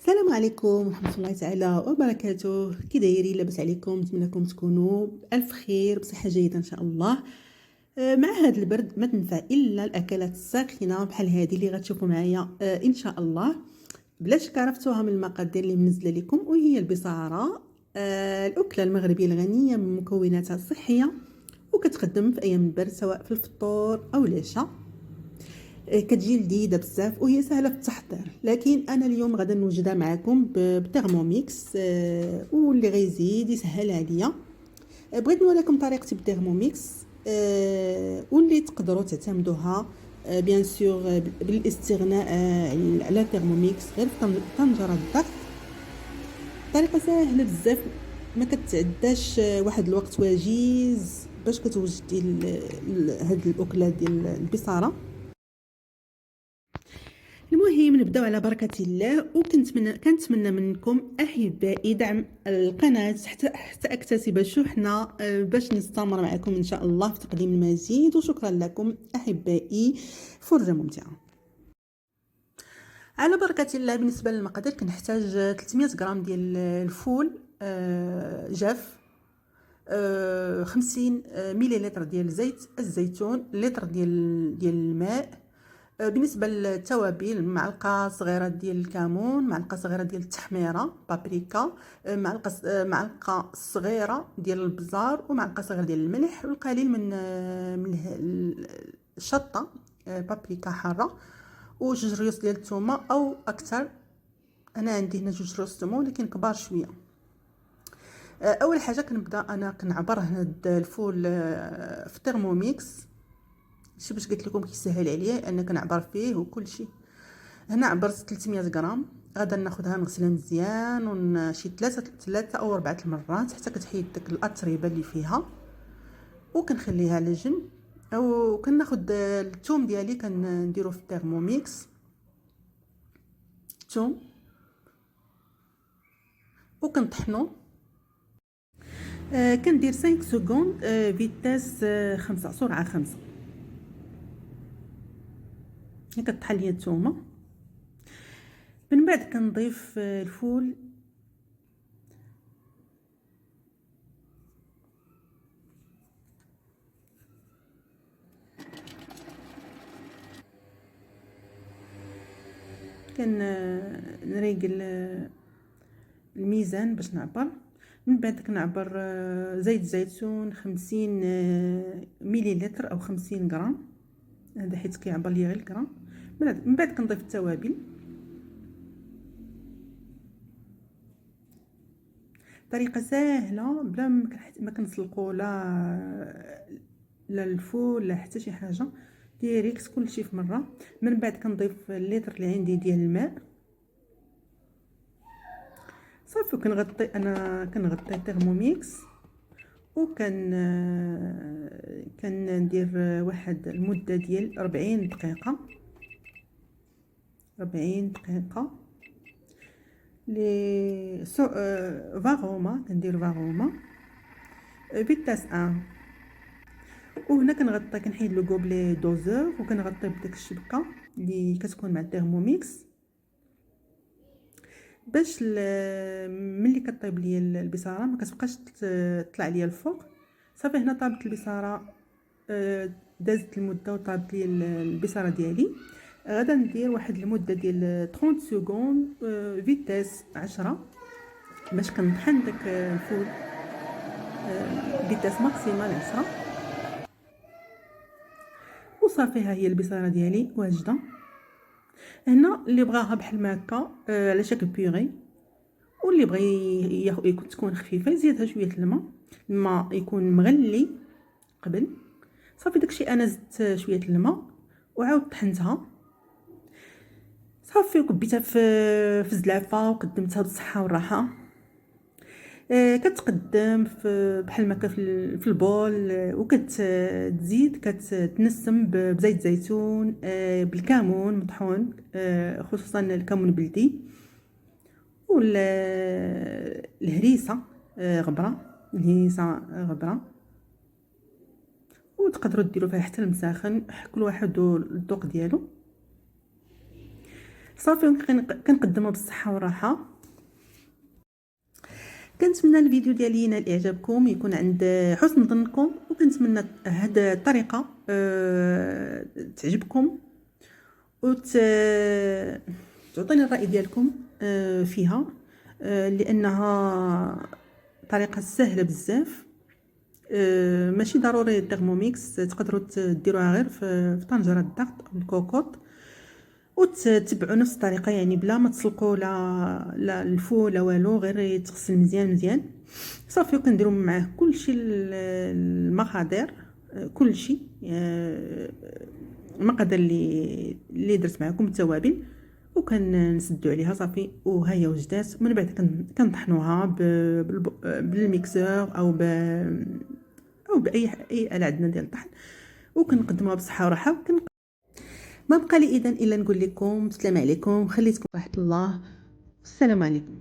السلام عليكم ورحمة الله تعالى وبركاته. كي دايرين؟ لاباس عليكم؟ نتمنىكم تكونوا بألف خير بصحة جيدة إن شاء الله. مع هذا البرد ما تنفع إلا الأكلات الساخنة بحال هذه اللي غتشوفوا معايا إن شاء الله. بلاش عرفتوها من المقادير اللي منزله لكم، وهي البصارة، الأكلة المغربية الغنية من مكوناتها الصحية، وكتقدم في أيام البرد سواء في الفطور أو العشاء. كتجي لذيذه بزاف وهي سهله في التحضير، لكن انا اليوم غادا نوجدها معكم بترموميكس، واللي غيزيد يسهل عليا. بغيت نوريكم طريقتي بالترموميكس، واللي تقدروا تعتمدوها بيان سور بالاستغناء على الترموميكس غير في طنجره الضغط. طريقه سهله بزاف، ما كتعداش واحد الوقت وجيز باش كتوجدي هاد الاكله ديال البصاره. المهم نبداو على بركه الله، كنتمنى منكم احبائي دعم القناه حتى اكتسب الشحنه باش نستمر معكم ان شاء الله في تقديم المزيد. وشكرا لكم احبائي، فرجه ممتعه. على بركه الله. بالنسبه للمقادير كنحتاج 300 غرام ديال الفول جاف، 50 مليلتر ديال زيت الزيتون، لتر ديال الماء. بالنسبه للتوابل، معلقه صغيره ديال الكمون، معلقه صغيره ديال التحميره بابريكا، معلقه صغيره ديال البزار، ومعلقه صغيره ديال الملح، والقليل من الشطه بابريكا حاره، وجوج ريوس ديال الثومه او اكثر. انا عندي هنا جوج ريوس ثومه ولكن كبار شويه. اول حاجه كنبدا انا كنعبر هذا الفول في الترموميكس، شي باش قلت لكم كيسهل عليا انا كنعبر فيه وكل شيء. هنا عبرت 300 غرام، غادا ناخذها نغسلها مزيان ونشي ثلاثه او اربعه المرات حتى كتحيد داك الاتربه اللي فيها، وكنخليها على جنب. او كناخذ الثوم ديالي كنديرو في الترموميكس، الثوم وكنطحنو. كندير 5 سكوند فيتاس 5، سرعه 5. كتطحن ليا الثومه، من بعد كنضيف الفول، نريقل الميزان باش نعبر. من بعد كنعبر زيت زيتون 50 مليلتر او 50 غرام، هذا حيت كيعبر لي غير الغرام. من بعد كنضيف التوابل، طريقه سهله بلا ما كنسلقوا لا الفول لا حتى شي حاجه، ديريكت كلشي في مره. من بعد كنضيف اللتر اللي عندي ديال الماء صافي، كنغطي الترموميكس كندير واحد المده ديال 40 دقيقه. 40 دقيقه لي فاغوما، كندير فاغوما فيتاس 1. وهنا كنغطي، كنحيد لو غوبلي دوزور وكنغطي بداك الشبكه اللي كتكون مع الترموميكس باش ملي كطيب ليا البصاره ما كتبقاش تطلع ليا الفوق. صافي هنا طابت البصاره، دازت المده وطابت ليا البصاره ديالي. غادا ندير واحد المده ديال 30 سكوند فيتاس 10 باش كنطحن داك الفول فيتاس ماكسيمال 10. وصافي ها هي البصاره ديالي واجده. هنا اللي بغاها بحال ما هكا على شكل بيغي، واللي بغى تكون خفيفه يزيدها شويه الماء يكون مغلي قبل. صافي داكشي انا زدت شويه الماء وعاود طحنتها صافي، وكبيتها في الزلافه وقدمتها بالصحه والراحه. كتقدم بحال ما هكا في البول، وكتزيد كتنسم بزيت زيتون بالكمون مطحون، خصوصا الكمون بلدي، ولا الهريسه غبره، وتقدروا ديروا فيها حتى المساخن، كل واحد الذوق ديالو. صافي كنقدمها بالصحه والراحه. كنتمنى الفيديو ديالي ينال اعجابكم، يكون عند حسن ظنكم، وكنتمنى هاد الطريقه تعجبكم تعطيني الراي ديالكم فيها، لانها طريقه سهله بزاف. ماشي ضروري الترموميكس، تقدروا ديروها غير في طنجره الضغط او الكوكوط، وتتبعوا نفس الطريقه، يعني بلا ما تسلقوا لا الفول لا والو، غير يتغسل مزيان مزيان صافي. وكنديروا معاه كلشي المقادير، كلشي المقادير اللي درت معكم التوابل، وكنسدوا عليها صافي، وها هي وجدات. من بعد كنطحنوها بالميكسور او باي اله عندنا ديال الطحن، وكنقدموها بصحه وراحه. ما بقى لي اذا الا نقول لكم السلام عليكم، خليتكم راحه الله، السلام عليكم.